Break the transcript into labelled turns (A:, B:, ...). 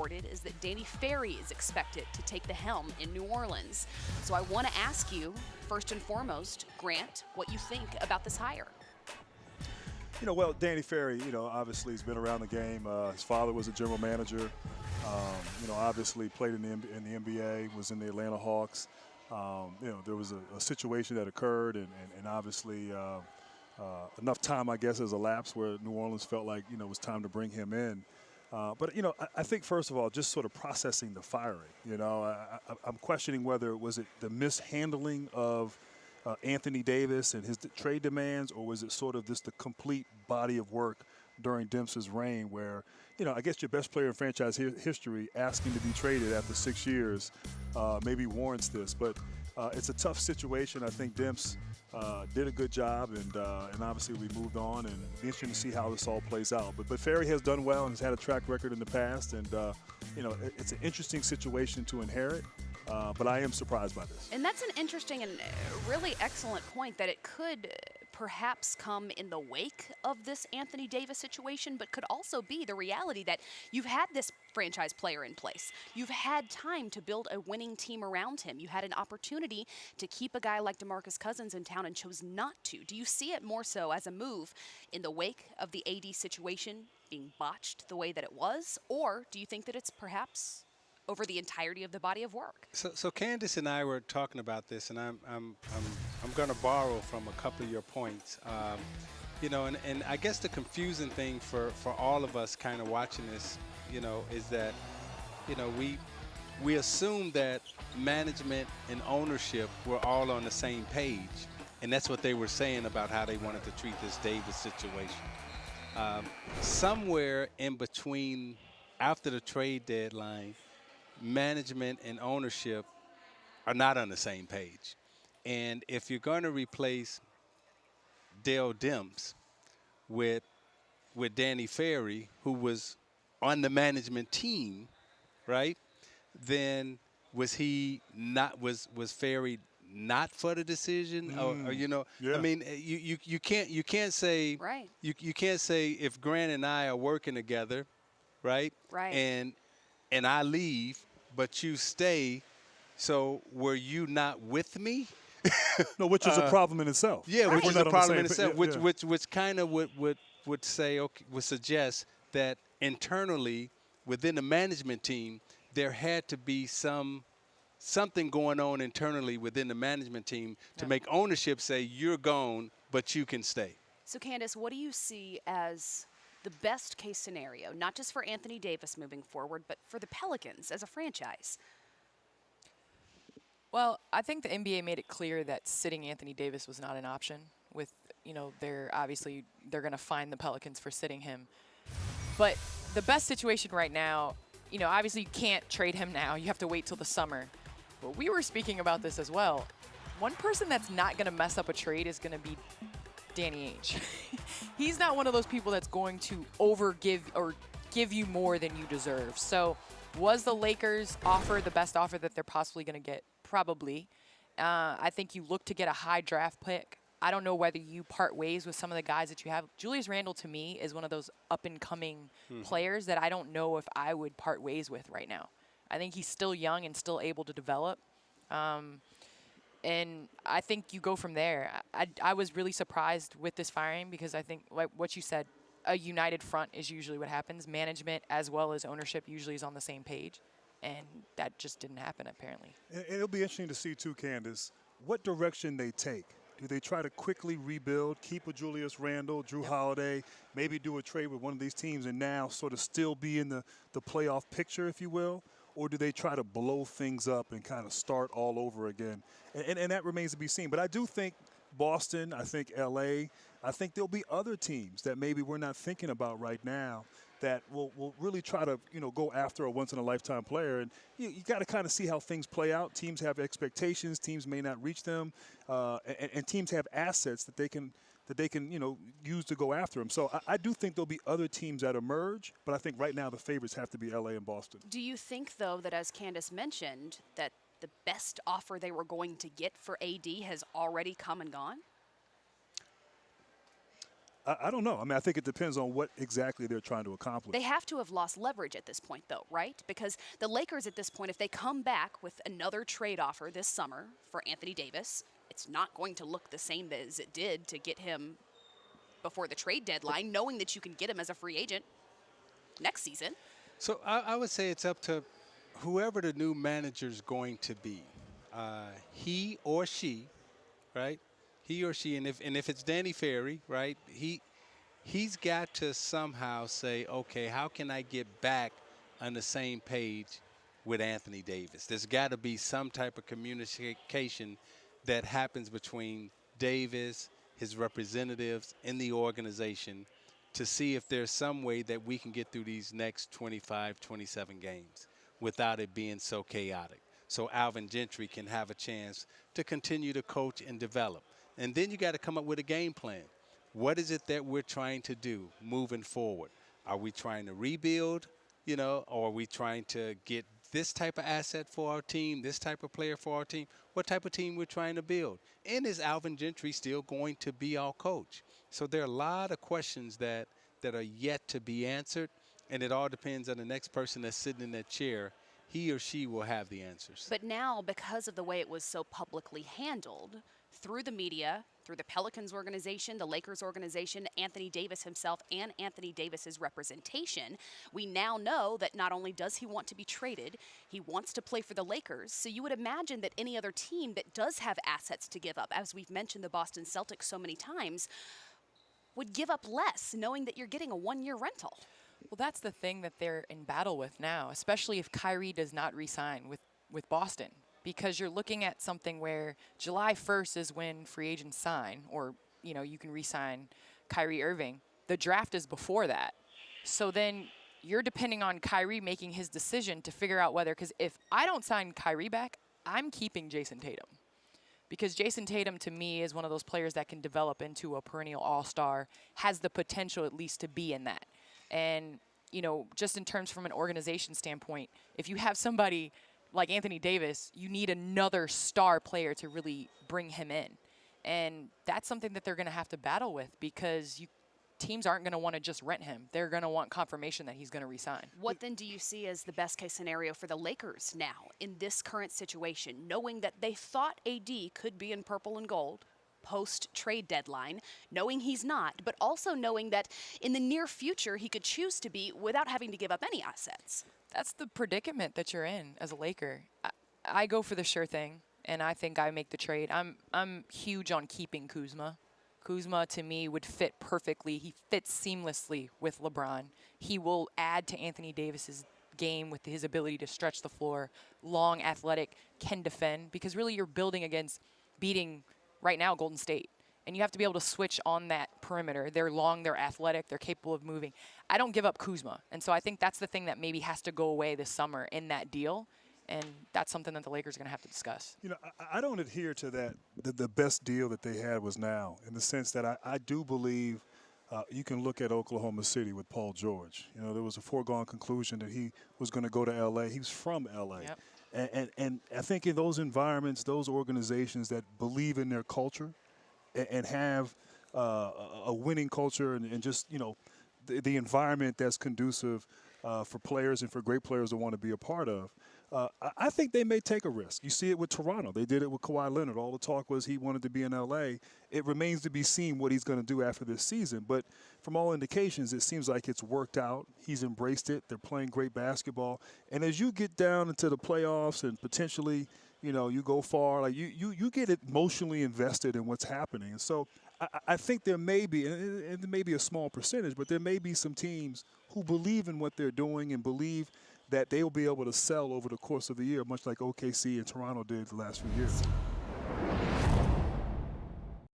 A: reported is that Danny Ferry is expected to take the helm in New Orleans. So I want to ask you, first and foremost, Grant, what you think about this hire.
B: Well, Danny Ferry, obviously he's been around the game. His father was a general manager. Obviously played in the NBA, was in the Atlanta Hawks. There was a situation that occurred, and obviously enough time, I guess, has elapsed where New Orleans felt like, it was time to bring him in. But I think, first of all, just sort of processing the firing. I'm questioning whether was it the mishandling of Anthony Davis and his trade demands, or was it sort of just the complete body of work during Dempsey's reign where, I guess your best player in franchise history asking to be traded after 6 years maybe warrants this. But it's a tough situation. I think Demps did a good job, and obviously we moved on, and it'll be interesting to see how this all plays out. But Ferry has done well and has had a track record in the past, and it's an interesting situation to inherit. But I am surprised by this.
A: And that's an interesting and really excellent point, that it could perhaps come in the wake of this Anthony Davis situation, but could also be the reality that you've had this franchise player in place. You've had time to build a winning team around him. You had an opportunity to keep a guy like DeMarcus Cousins in town and chose not to. Do you see it more so as a move in the wake of the AD situation being botched the way that it was, or do you think that it's perhaps over the entirety of the body of work?
C: So Candace and I were talking about this, and I'm going to borrow from a couple of your points. And I guess the confusing thing for all of us kind of watching this, is that, we assume that management and ownership were all on the same page, and that's what they were saying about how they wanted to treat this Davis situation. Somewhere in between, after the trade deadline, management and ownership are not on the same page. And if you're going to replace Dale Demps with Danny Ferry, who was on the management team, right, then was Ferry not for the decision? Or
B: Yeah.
C: I mean, you can't say,
A: Right.
C: you can't say if Grant and I are working together, right?
A: Right.
C: And I leave, but you stay, so were you not with me?
B: No, which is a problem in itself.
C: Yeah,
A: Right.
C: which
B: We're
C: is
B: not
C: a
B: on the
C: problem in
B: same
C: itself,
B: yeah.
C: which kind of would say, okay, would suggest that internally within the management team, there had to be something going on internally within the management team to make ownership say, you're gone, but you can stay.
A: So Candace, what do you see as the best case scenario, not just for Anthony Davis moving forward, but for the Pelicans as a franchise?
D: Well, I think the NBA made it clear that sitting Anthony Davis was not an option. With, they're going to fine the Pelicans for sitting him. But the best situation right now, obviously you can't trade him now. You have to wait till the summer. But we were speaking about this as well. One person that's not going to mess up a trade is going to be Danny Ainge. He's not one of those people that's going to overgive or give you more than you deserve. So was the Lakers offer the best offer that they're possibly going to get? Probably. I think you look to get a high draft pick. I don't know whether you part ways with some of the guys that you have. Julius Randle, to me, is one of those up-and-coming players that I don't know if I would part ways with right now. I think he's still young and still able to develop. And I think you go from there. I was really surprised with this firing because I think, like what you said, a united front is usually what happens. Management as well as ownership usually is on the same page. And that just didn't happen, apparently.
B: And it'll be interesting to see, too, Candace, what direction they take. Do they try to quickly rebuild, keep a Julius Randle, Drew Holiday, maybe do a trade with one of these teams and now sort of still be in the playoff picture, if you will? Or do they try to blow things up and kind of start all over again? And that remains to be seen. But I do think Boston, I think L.A., I think there'll be other teams that maybe we're not thinking about right now that will really try to, go after a once-in-a-lifetime player. And you got to kind of see how things play out. Teams have expectations. Teams may not reach them. And teams have assets that they can use to go after them. So I do think there'll be other teams that emerge, but I think right now the favorites have to be L.A. and Boston.
A: Do you think, though, that as Candace mentioned, that the best offer they were going to get for AD has already come and gone?
B: I don't know. I mean, I think it depends on what exactly they're trying to accomplish.
A: They have to have lost leverage at this point, though, right? Because the Lakers at this point, if they come back with another trade offer this summer for Anthony Davis, it's not going to look the same as it did to get him before the trade deadline, knowing that you can get him as a free agent next season.
C: So I would say it's up to whoever the new manager is going to be, he or she, right? He or she, and if it's Danny Ferry, right? He's got to somehow say, okay, how can I get back on the same page with Anthony Davis? There's got to be some type of communication that happens between Davis, his representatives in the organization, to see if there's some way that we can get through these next 25, 27 games without it being so chaotic. So Alvin Gentry can have a chance to continue to coach and develop. And then you got to come up with a game plan. What is it that we're trying to do moving forward? Are we trying to rebuild, or are we trying to get this type of asset for our team, this type of player for our team? What type of team we're trying to build? And is Alvin Gentry still going to be our coach? So there are a lot of questions that are yet to be answered, and it all depends on the next person that's sitting in that chair. He or she will have the answers.
A: But now, because of the way it was so publicly handled, through the media, through the Pelicans organization, the Lakers organization, Anthony Davis himself, and Anthony Davis's representation, we now know that not only does he want to be traded, he wants to play for the Lakers. So you would imagine that any other team that does have assets to give up, as we've mentioned the Boston Celtics so many times, would give up less, knowing that you're getting a one-year rental.
D: Well, that's the thing that they're in battle with now, especially if Kyrie does not re-sign with Boston. Because you're looking at something where July 1st is when free agents sign, or, you can re-sign Kyrie Irving. The draft is before that. So then you're depending on Kyrie making his decision to figure out whether, because if I don't sign Kyrie back, I'm keeping Jason Tatum. Because Jason Tatum, to me, is one of those players that can develop into a perennial all-star, has the potential at least to be in that. And, just in terms from an organization standpoint, if you have somebody like Anthony Davis, you need another star player to really bring him in. And that's something that they're going to have to battle with, because teams aren't going to want to just rent him. They're going to want confirmation that he's going to resign.
A: What then do you see as the best case scenario for the Lakers now in this current situation, knowing that they thought AD could be in purple and gold post-trade deadline, knowing he's not, but also knowing that in the near future he could choose to be without having to give up any assets?
D: That's the predicament that you're in as a Laker. I go for the sure thing, and I think I make the trade. I'm huge on keeping Kuzma. Kuzma, to me, would fit perfectly. He fits seamlessly with LeBron. He will add to Anthony Davis's game with his ability to stretch the floor, long, athletic, can defend, because really you're building against beating, right now, Golden State. And you have to be able to switch on that perimeter. They're long, they're athletic, they're capable of moving. I don't give up Kuzma. And so I think that's the thing that maybe has to go away this summer in that deal. And that's something that the Lakers are going to have to discuss.
B: I don't adhere to that. The best deal that they had was now, in the sense that I do believe you can look at Oklahoma City with Paul George. There was a foregone conclusion that he was going to go to L.A. He was from L.A.
D: Yep.
B: And I think in those environments, those organizations that believe in their culture and have a winning culture and just, the environment that's conducive for players and for great players to want to be a part of, I think they may take a risk. You see it with Toronto. They did it with Kawhi Leonard. All the talk was he wanted to be in L.A. It remains to be seen what he's going to do after this season. But from all indications, it seems like it's worked out. He's embraced it. They're playing great basketball. And as you get down into the playoffs and potentially, you go far, like you get emotionally invested in what's happening. And so I think there may be, and it may be a small percentage, but there may be some teams who believe in what they're doing and believe that they will be able to sell over the course of the year, much like OKC and Toronto did the last few years.